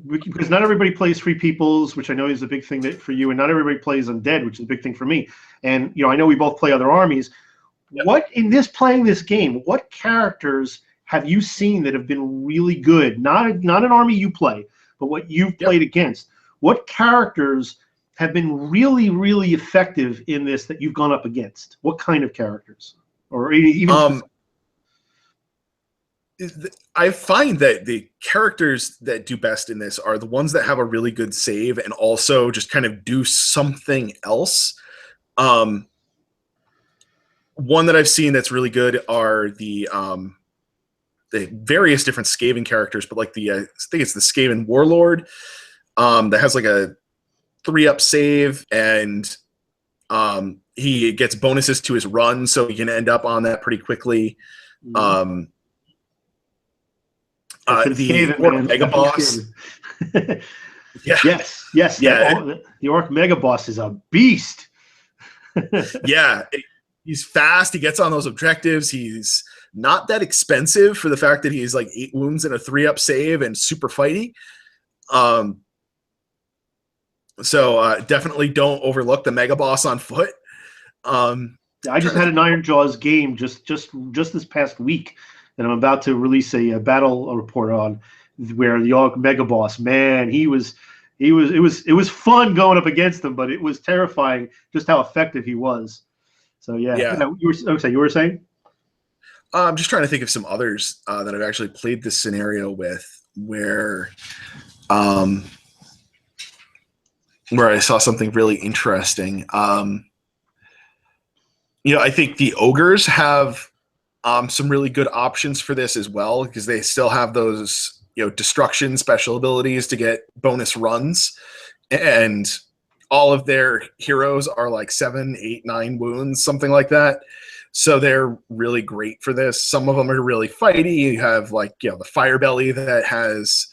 Because not everybody plays Free Peoples, which I know is a big thing for you, and not everybody plays Undead, which is a big thing for me. And I know we both play other armies. Yep. Playing this game, what characters have you seen that have been really good? Not an army you play, but what you've played against. What characters have been really, really effective in this that you've gone up against? What kind of characters? Or even I find that the characters that do best in this are the ones that have a really good save and also just kind of do something else. One that I've seen that's really good are the various different Skaven characters, but like I think it's the Skaven Warlord that has like a 3-up save, and he gets bonuses to his run, so he can end up on that pretty quickly. The Orc Mega Boss. Yeah. Yes. Yeah. The Orc Mega Boss is a beast. Yeah. He's fast. He gets on those objectives. He's not that expensive for the fact that he's like 8 wounds and a 3-up save and super fighty. So definitely don't overlook the Mega Boss on foot. I just had an Iron Jaws game just this past week that I'm about to release a battle report on, where the Orc Mega Boss, man, it was fun going up against him, but it was terrifying just how effective he was. So yeah. You were saying? I'm just trying to think of some others that I've actually played this scenario with where I saw something really interesting. I think the ogres have some really good options for this as well, because they still have those destruction special abilities to get bonus runs, and all of their heroes are like 7, 8, 9 wounds, something like that. So they're really great for this. Some of them are really fighty. You have the Fire Belly that has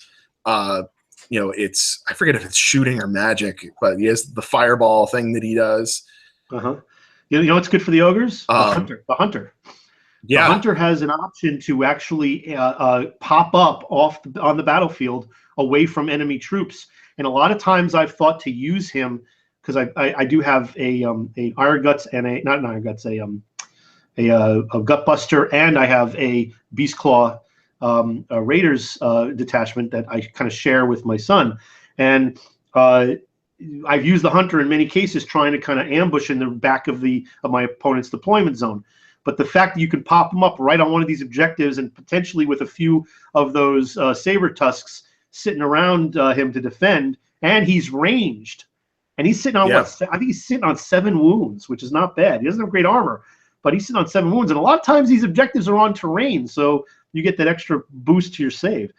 it's, I forget if it's shooting or magic, but he has the fireball thing that he does. You know what's good for the ogres? The hunter. Yeah. The hunter has an option to actually pop up on the battlefield away from enemy troops. And a lot of times I've thought to use him because I do have a Iron Guts and a Gut Buster, and I have a Beast Claw Raiders detachment that I kind of share with my son, and I've used the hunter in many cases trying to kind of ambush in the back of my opponent's deployment zone. But the fact that you can pop them up right on one of these objectives and potentially with a few of those saber tusks sitting around him to defend, and he's ranged, and he's sitting on I think he's sitting on 7 wounds, which is not bad. He doesn't have great armor, but he's sitting on 7 wounds, and a lot of times these objectives are on terrain, so you get that extra boost to your save.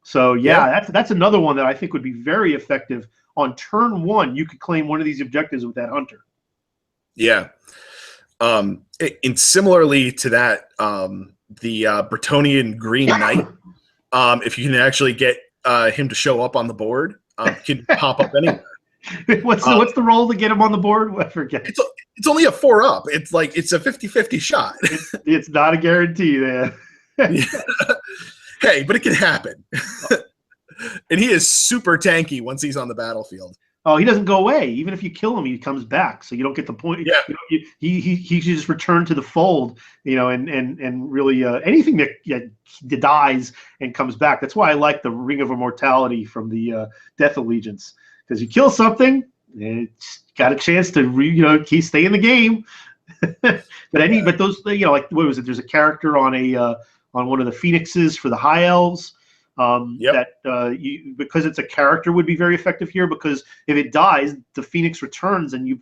So that's another one that I think would be very effective. On turn 1, you could claim one of these objectives with that hunter. Yeah. And similarly to that, the Bretonnian Green Knight, if you can actually get him to show up on the board, can pop up anywhere. What's the roll to get him on the board? I forget. It's only a 4-up. It's like it's a 50-50 shot. It's not a guarantee, man. Hey, but it can happen. And he is super tanky once he's on the battlefield. Oh, he doesn't go away. Even if you kill him, he comes back. So you don't get the point. Yeah. He just return to the fold, and really anything that dies and comes back. That's why I like the Ring of Immortality from the Death Allegiance, because you kill something, it's got a chance to stay in the game. But those like what was it? There's a character on one of the Phoenixes for the High Elves. That because it's a character would be very effective here, because if it dies, the Phoenix returns and you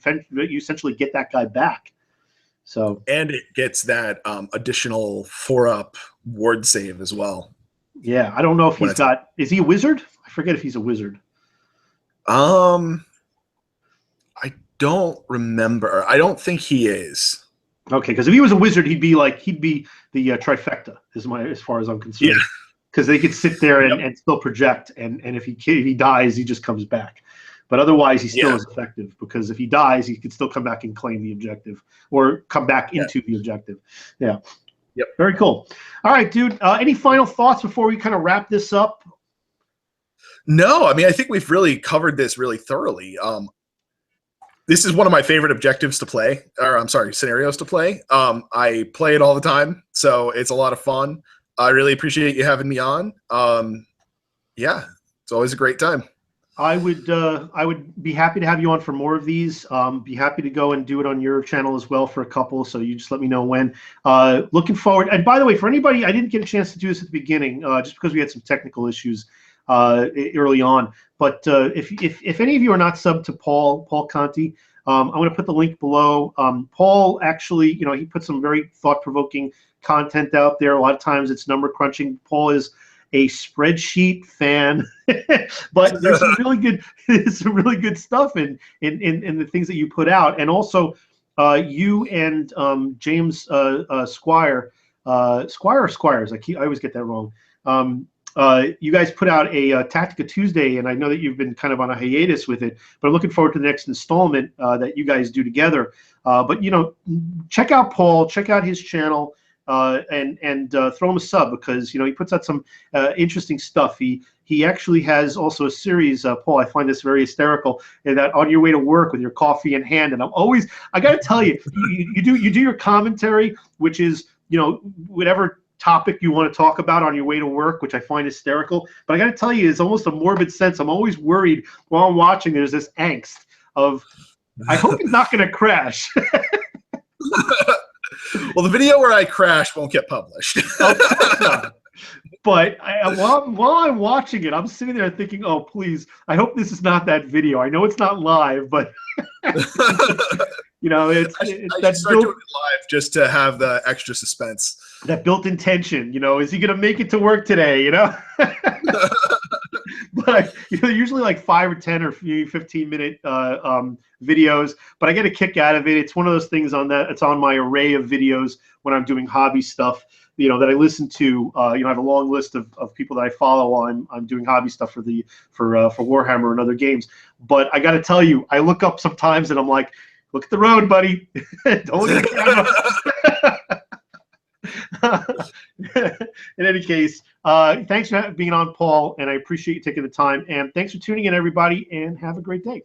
essentially get that guy back. So and it gets that additional 4-up ward save as well. Yeah, I don't know if is he a wizard? I forget if he's a wizard. I don't remember. I don't think he is. Okay, because if he was a wizard, he'd be the trifecta as far as I'm concerned. Yeah. Because they could sit there and still project, and if he dies, he just comes back. But otherwise, he still is effective, because if he dies, he could still come back and claim the objective, or come back into the objective. Yeah. Yep. Very cool. All right, dude. Any final thoughts before we kind of wrap this up? No, I mean, I think we've really covered this really thoroughly. This is one of my favorite objectives to play, or I'm sorry, scenarios to play. I play it all the time, so it's a lot of fun. I really appreciate you having me on. Yeah, it's always a great time. I would be happy to have you on for more of these. Be happy to go and do it on your channel as well for a couple. So you just let me know when. Looking forward. And by the way, for anybody, I didn't get a chance to do this at the beginning, just because we had some technical issues early on. But if any of you are not subbed to Paul Conti, I'm going to put the link below. Paul actually, he put some very thought-provoking content out there. A lot of times it's number crunching. Paul is a spreadsheet fan, but there's some really good stuff in the things that you put out. And also you and James Squire or Squires, I always get that wrong. You guys put out a Tactica Tuesday, and I know that you've been kind of on a hiatus with it, but I'm looking forward to the next installment that you guys do together. But check out Paul, check out his channel. And throw him a sub, because he puts out some interesting stuff. He actually has also a series, Paul. I find this very hysterical. That on your way to work with your coffee in hand, and I got to tell you, you do your commentary, which is whatever topic you want to talk about on your way to work, which I find hysterical. But I got to tell you, it's almost a morbid sense. I'm always worried while I'm watching. There's this angst of, I hope it's not going to crash. Well, the video where I crash won't get published. But while I'm watching it, I'm sitting there thinking, oh, please, I hope this is not that video. I know it's not live, but it's I start doing it live just to have the extra suspense. That built-in tension, is he going to make it to work today, But usually like 5 or 10 or 15-minute videos, but I get a kick out of it. It's one of those things it's on my array of videos when I'm doing hobby stuff, that I listen to. I have a long list of people that I follow while I'm doing hobby stuff for Warhammer and other games. But I got to tell you, I look up sometimes and I'm like, look at the road, buddy. Don't look at the camera. In any case, thanks for being on, Paul, and I appreciate you taking the time. And thanks for tuning in, everybody, and have a great day.